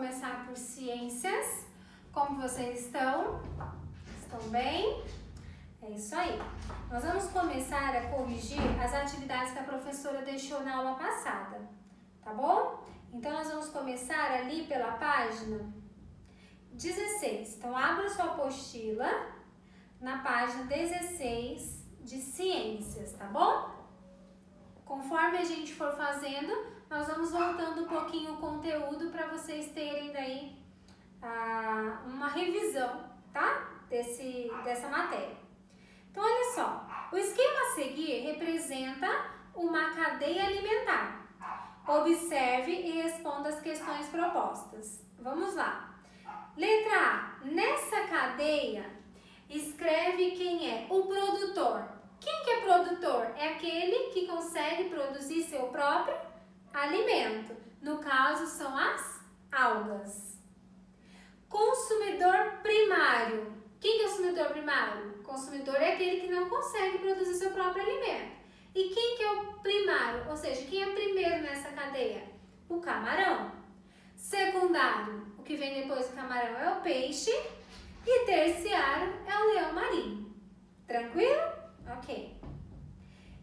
começar por ciências. Como vocês estão? Estão bem? É isso aí. Nós vamos começar a corrigir as atividades que a professora deixou na aula passada, tá bom? Então, nós vamos começar ali pela página 16. Então, abra sua apostila na página 16 de ciências, tá bom? Conforme a gente for fazendo, nós vamos voltando um pouquinho o conteúdo para vocês terem daí uma revisão, tá? Dessa matéria. Então, olha só, o esquema a seguir representa uma cadeia alimentar. Observe e responda as questões propostas. Vamos lá. Letra A. Nessa cadeia, escreve quem é o produtor. Quem que é produtor? É aquele que consegue produzir seu próprio alimento. No caso, são as algas. Consumidor primário. Quem que é o consumidor primário? O consumidor é aquele que não consegue produzir seu próprio alimento. E quem que é o primário? Ou seja, quem é primeiro nessa cadeia? O camarão. Secundário, o que vem depois do camarão é o peixe. E terciário é o leão marinho. Tranquilo? Ok.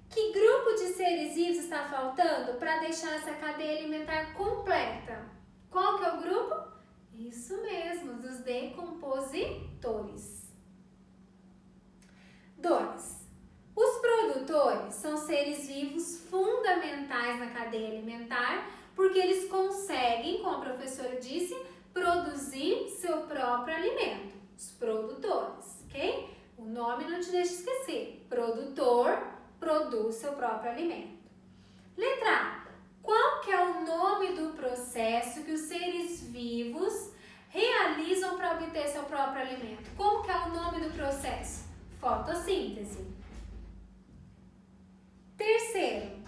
Que grupo de seres vivos está faltando para deixar essa cadeia alimentar completa? Qual que é o grupo? Isso mesmo, dos decompositores. 2. Os produtores são seres vivos fundamentais na cadeia alimentar porque eles conseguem, como a professora disse, produzir seu próprio alimento. Os produtores, ok? O nome não te deixa esquecer. Produtor produz seu próprio alimento. Letra A. Qual que é o nome do processo que os seres vivos realizam para obter seu próprio alimento? Como que é o nome do processo? Fotossíntese. Terceiro,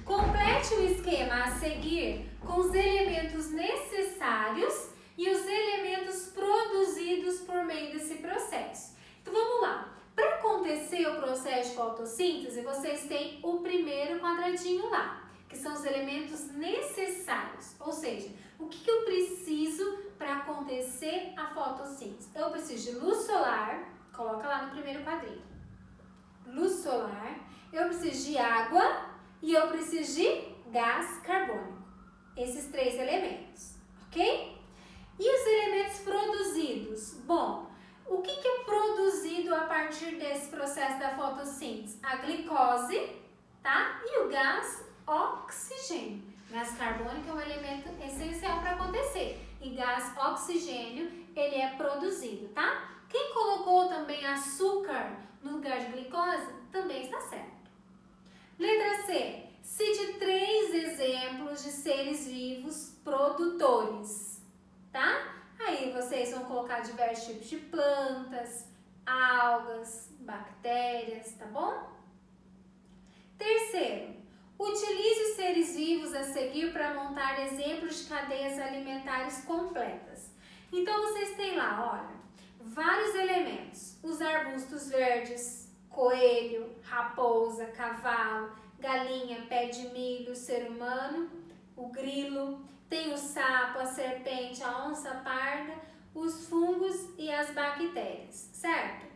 complete o esquema a seguir com os elementos necessários e os elementos produzidos por meio desse processo. Então vamos lá. Para acontecer o processo de fotossíntese, vocês têm o primeiro quadradinho lá, que são os elementos necessários. Ou seja, o que eu preciso para acontecer a fotossíntese? Eu preciso de luz solar, coloca lá no primeiro quadrinho. Luz solar, eu preciso de água e eu preciso de gás carbônico. Esses 3 elementos, ok? E os elementos produzidos? Bom, o que é produzido a partir desse processo da fotossíntese? A glicose, tá? E o gás oxigênio. Gás carbônico é um elemento essencial para acontecer. E gás oxigênio, ele é produzido, tá? Quem colocou também açúcar no lugar de glicose, também está certo. Letra C. Cite 3 exemplos de seres vivos produtores, tá? Aí vocês vão colocar diversos tipos de plantas, algas, bactérias, tá bom? Terceiro, utilize os seres vivos a seguir para montar exemplos de cadeias alimentares completas. Então vocês têm lá, olha, vários elementos. Os arbustos verdes, coelho, raposa, cavalo, galinha, pé de milho, ser humano, o grilo, tem o sapo, a serpente, a onça parda, os fungos e as bactérias, certo?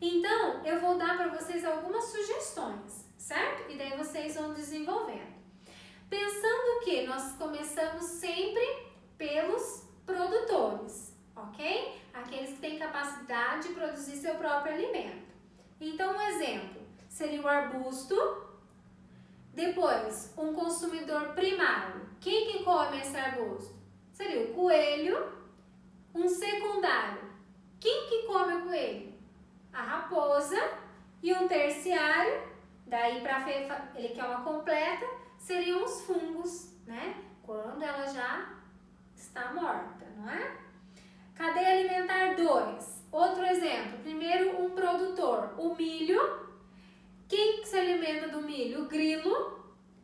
Então, eu vou dar para vocês algumas sugestões, certo? E daí vocês vão desenvolvendo. Pensando que nós começamos sempre pelos produtores, ok? Aqueles que têm capacidade de produzir seu próprio alimento. Então, um exemplo seria o arbusto. Depois, um consumidor primário. Quem que come esse arbusto? Seria o coelho. Um secundário. Quem que come o coelho? A raposa. E um terciário, daí para ele quer uma completa, seriam os fungos, né? Quando ela já está morta, não é? Cadeia alimentar 2. Outro exemplo. Primeiro, um produtor. O milho. Quem se alimenta do milho? O grilo.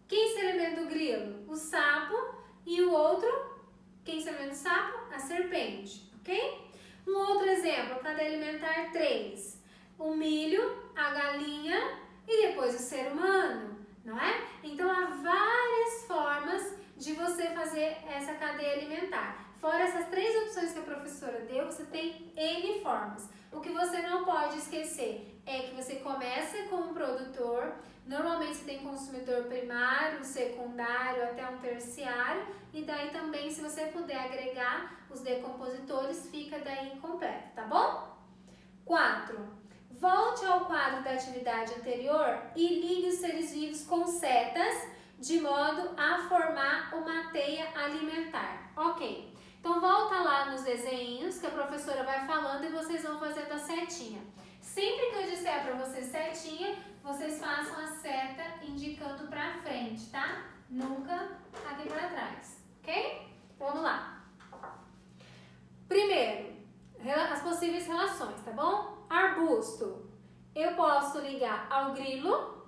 Quem se alimenta do grilo? O sapo. E o outro, quem se alimenta do sapo? A serpente, ok? Um outro exemplo, cadeia alimentar 3. O milho, a galinha e depois o ser humano, não é? Então, há várias formas de você fazer essa cadeia alimentar. fora essas 3 opções que a professora deu, você tem N formas. O que você não pode esquecer é que você começa com um produtor, normalmente você tem consumidor primário, secundário, até um terciário, e daí também, se você puder agregar os decompositores, fica daí completo, tá bom? 4. Volte ao quadro da atividade anterior e ligue os seres vivos com setas, de modo a formar uma teia alimentar. Ok, então volta lá nos desenhos que a professora vai falando e vocês vão fazendo a setinha. Sempre que eu disser para vocês setinha, vocês façam a seta indicando para frente, tá? Nunca aqui para trás, ok? Vamos lá. Primeiro, as possíveis relações, tá bom? Arbusto, eu posso ligar ao grilo,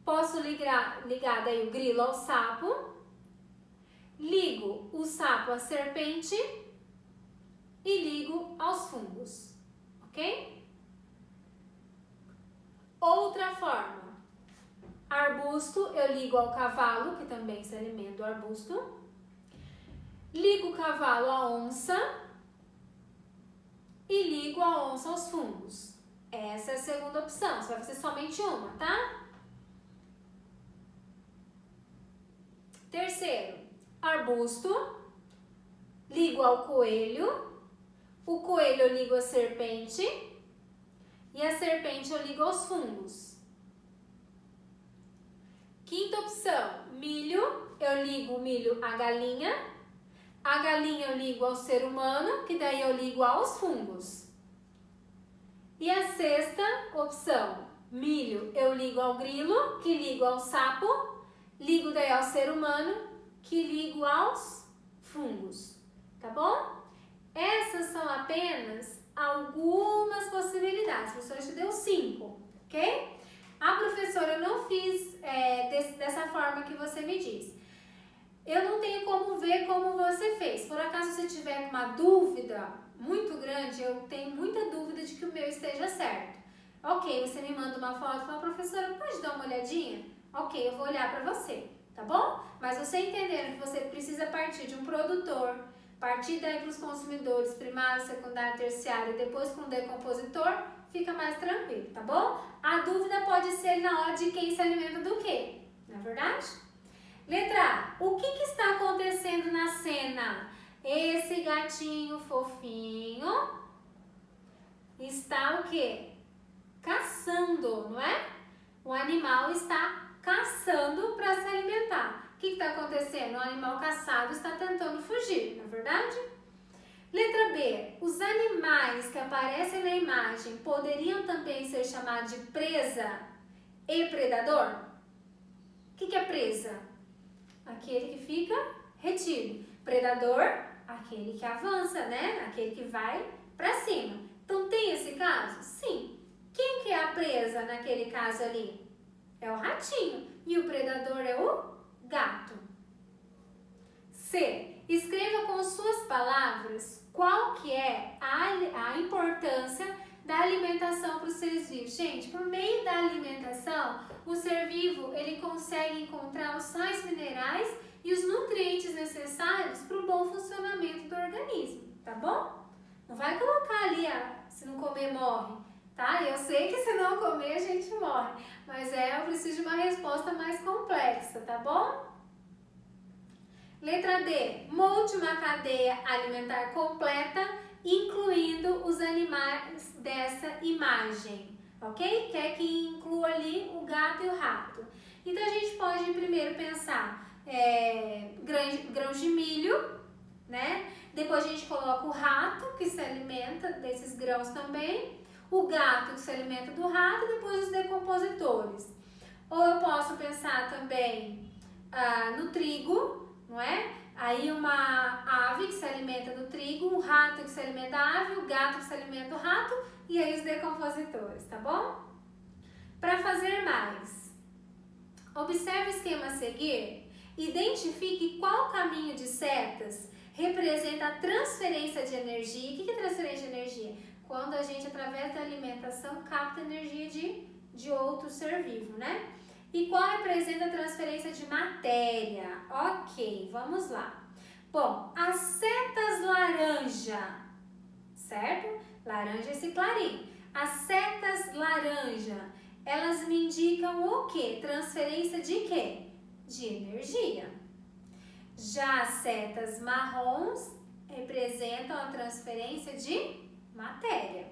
posso ligar daí o grilo ao sapo, ligo o sapo à serpente e ligo aos fungos, ok? Outra forma, arbusto, eu ligo ao cavalo, que também se alimenta do arbusto, ligo o cavalo à onça e ligo a onça aos fungos. Essa é a segunda opção, você vai fazer somente uma, tá? Terceiro, arbusto, ligo ao coelho, o coelho eu ligo à serpente e a serpente eu ligo aos fungos. Quinta opção, milho, eu ligo o milho à galinha, a galinha eu ligo ao ser humano, que daí eu ligo aos fungos. E a sexta opção, milho, eu ligo ao grilo, que ligo ao sapo, ligo daí ao ser humano, que ligo aos fungos, tá bom? Essas são apenas algumas possibilidades, a professora te deu 5, ok? A professora, eu não fiz dessa forma que você me disse. Eu não tenho como ver como você fez. Por acaso você tiver uma dúvida muito grande, eu tenho muita dúvida de que o meu esteja certo. Ok, você me manda uma foto e fala, professora, pode dar uma olhadinha? Ok, eu vou olhar para você, tá bom? Mas você entendendo que você precisa partir de um produtor, partir daí para os consumidores primário, secundário, terciário e depois para um decompositor, fica mais tranquilo, tá bom? A dúvida pode ser na hora de quem se alimenta do quê, não é verdade? Letra A, o que está acontecendo na cena? Esse gatinho fofinho está o quê? Caçando, não é? O animal está caçando para se alimentar. O que está acontecendo? O animal caçado está tentando fugir, não é verdade? Letra B, os animais que aparecem na imagem poderiam também ser chamados de presa e predador? O que é presa? Aquele que fica retido. Predador, aquele que avança, né? Aquele que vai para cima. Então, tem esse caso? Sim. Quem que é a presa naquele caso ali? É o ratinho. E o predador é o gato. C. Escreva com suas palavras qual que é a importância da alimentação para os seres vivos. Gente, por meio da alimentação, o ser vivo ele consegue encontrar os sais minerais e os nutrientes necessários para o bom funcionamento do organismo, tá bom? Não vai colocar ali, se não comer morre, tá? Eu sei que se não comer a gente morre, mas eu preciso de uma resposta mais complexa, tá bom? Letra D, monte uma cadeia alimentar completa, incluindo os animais dessa imagem, ok? Quer que inclua ali o gato e o rato. Então, a gente pode primeiro pensar grãos de milho, né? Depois a gente coloca o rato, que se alimenta desses grãos também, o gato que se alimenta do rato e depois os decompositores. Ou eu posso pensar também no trigo, não é? Aí uma ave que se alimenta do trigo, um rato que se alimenta da ave, o gato que se alimenta do rato e aí os decompositores, tá bom? Para fazer mais, observe o esquema a seguir, identifique qual caminho de setas representa a transferência de energia. O que é transferência de energia? Quando a gente, através da alimentação, capta energia de outro ser vivo, né? E qual representa a transferência de matéria? Ok, vamos lá. Bom, as setas laranja, certo? Laranja é esse clarim. As setas laranja, elas me indicam o quê? Transferência de quê? De energia. Já as setas marrons representam a transferência de matéria.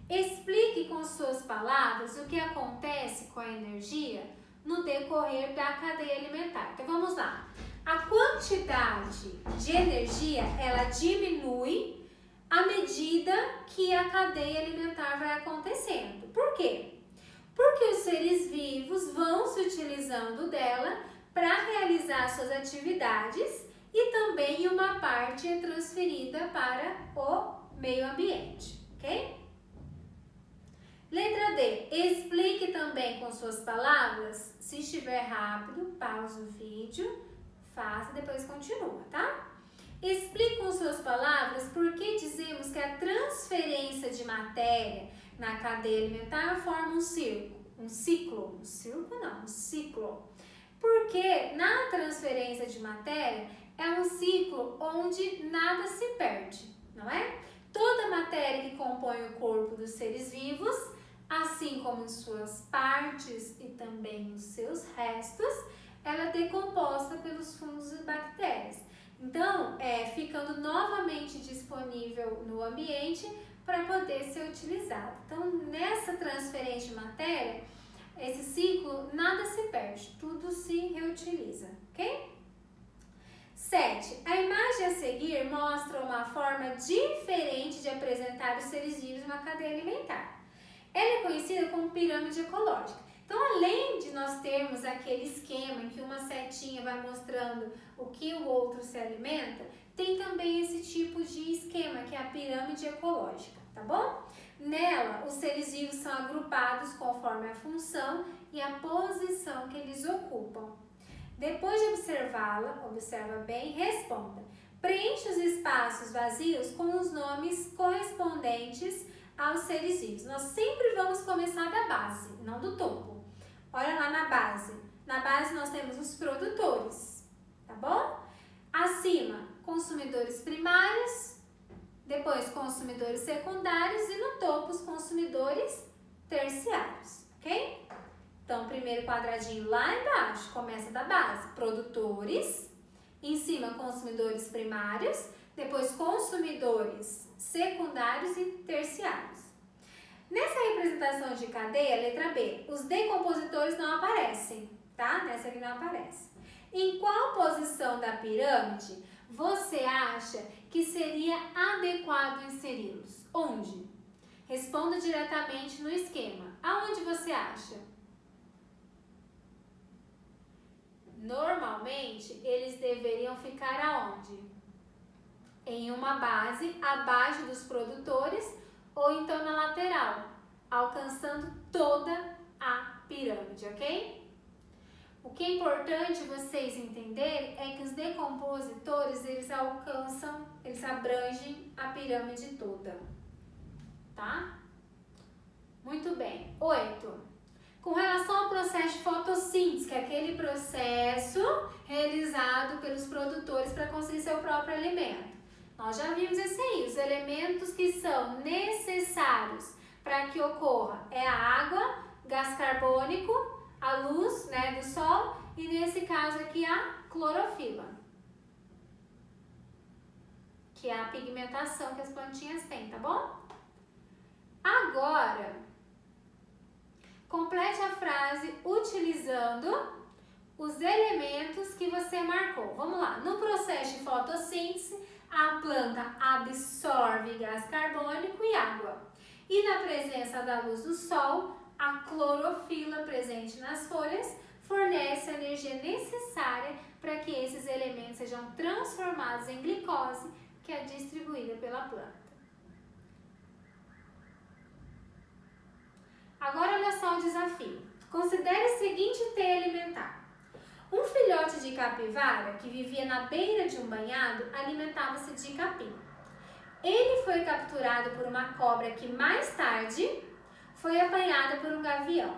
Explique com suas palavras o que acontece com a energia no decorrer da cadeia alimentar. Então vamos lá. A quantidade de energia, ela diminui à medida que a cadeia alimentar vai acontecendo. Por quê? Porque os seres vivos vão se utilizando dela para realizar suas atividades e também uma parte é transferida para o meio ambiente, ok? Letra D. Explique também com suas palavras. Se estiver rápido, pausa o vídeo, faça e depois continua, tá? Explique com suas palavras por que dizemos que a transferência de matéria na cadeia alimentar forma um ciclo. Um ciclo. Um círculo não, um ciclo. Porque na transferência de matéria é um ciclo onde nada se perde, não é? Toda matéria que compõe o corpo dos seres vivos, assim como suas partes e também os seus restos, ela é decomposta pelos fungos e bactérias. Então, ficando novamente disponível no ambiente para poder ser utilizado. Então, nessa transferência de matéria, esse ciclo, nada se perde, tudo se reutiliza, ok? 7. A imagem a seguir mostra uma forma diferente de apresentar os seres vivos em uma cadeia alimentar. Ela é conhecida como pirâmide ecológica. Então, além de nós termos aquele esquema em que uma setinha vai mostrando o que o outro se alimenta, tem também esse tipo de esquema, que é a pirâmide ecológica, tá bom? Nela, os seres vivos são agrupados conforme a função e a posição que eles ocupam. Depois de observá-la, observa bem e responda. Preencha os espaços vazios com os nomes correspondentes aos seres vivos. Nós sempre vamos começar da base, não do topo. Olha lá na base. Na base nós temos os produtores, tá bom? Acima, consumidores primários, depois consumidores secundários e no topo os consumidores terciários, ok? Então, primeiro quadradinho lá embaixo, começa da base, produtores, em cima consumidores primários, depois consumidores secundários e terciários. Nessa representação de cadeia, letra B, os decompositores não aparecem, tá? Nessa aqui não aparece. Em qual posição da pirâmide você acha que seria adequado inseri-los? Onde? Responda diretamente no esquema. Aonde você acha? Normalmente, eles deveriam ficar aonde? Em uma base, abaixo dos produtores ou então na lateral, alcançando toda a pirâmide, ok? O que é importante vocês entenderem é que os decompositores, eles abrangem a pirâmide toda, tá? Muito bem. 8. Com relação ao processo de fotossíntese, que é aquele processo realizado pelos produtores para conseguir seu próprio alimento. Nós já vimos esse aí, os elementos que são necessários para que ocorra é a água, gás carbônico, a luz, né, do sol e nesse caso aqui a clorofila, que é a pigmentação que as plantinhas têm, tá bom? Agora, complete a frase utilizando os elementos que você marcou. Vamos lá, no processo de fotossíntese, a planta absorve gás carbônico e água. E na presença da luz do sol, a clorofila presente nas folhas fornece a energia necessária para que esses elementos sejam transformados em glicose, que é distribuída pela planta. Agora olha só o desafio. Considere o seguinte teia alimentar. Um filhote de capivara que vivia na beira de um banhado alimentava-se de capim. Ele foi capturado por uma cobra que mais tarde foi apanhada por um gavião.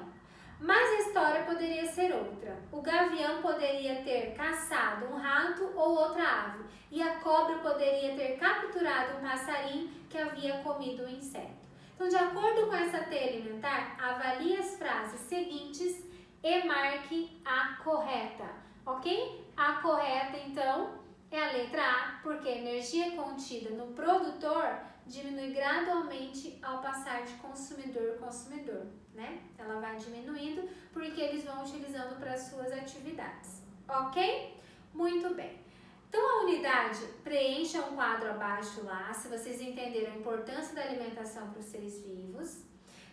Mas a história poderia ser outra. O gavião poderia ter caçado um rato ou outra ave, e a cobra poderia ter capturado um passarinho que havia comido um inseto. Então, de acordo com essa teia alimentar, avalie as frases seguintes e marque a correta, ok? A correta, então, é a letra A, porque a energia contida no produtor diminui gradualmente ao passar de consumidor a consumidor, né? Ela vai diminuindo porque eles vão utilizando para as suas atividades, ok? Muito bem. Então, a unidade, preencha um quadro abaixo lá, se vocês entenderam a importância da alimentação para os seres vivos.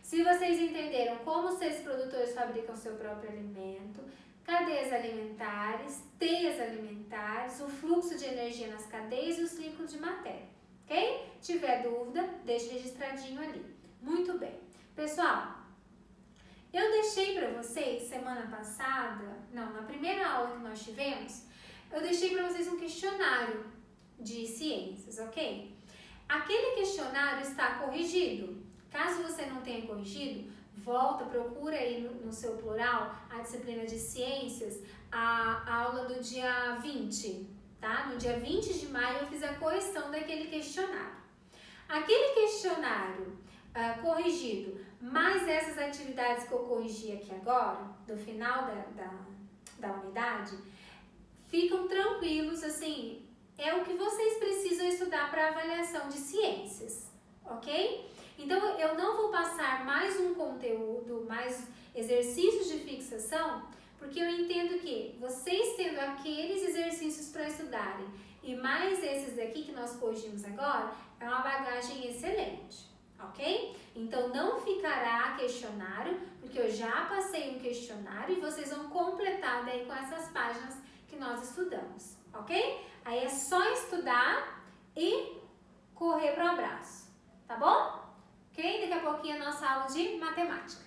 Se vocês entenderam como os seres produtores fabricam seu próprio alimento, cadeias alimentares, teias alimentares, o fluxo de energia nas cadeias e o ciclo de matéria, ok? Tiver dúvida, deixe registradinho ali. Muito bem. Pessoal, eu deixei para vocês semana passada, na primeira aula que nós tivemos, eu deixei para vocês um questionário de ciências, ok? Aquele questionário está corrigido. Caso você não tenha corrigido, volta, procura aí no seu plural a disciplina de ciências, a aula do dia 20, tá? No dia 20 de maio eu fiz a correção daquele questionário. Aquele questionário corrigido, mais essas atividades que eu corrigi aqui agora, do final da unidade, ficam tranquilos, assim, é o que vocês precisam estudar para avaliação de ciências, ok? Então, eu não vou passar mais um conteúdo, mais exercícios de fixação, porque eu entendo que vocês tendo aqueles exercícios para estudarem e mais esses aqui que nós corrigimos agora, é uma bagagem excelente, ok? Então, não ficará questionário, porque eu já passei um questionário e vocês vão completar daí com essas páginas que nós estudamos, ok? Aí é só estudar e correr para o abraço, tá bom? Ok? Daqui a pouquinho a nossa aula de matemática.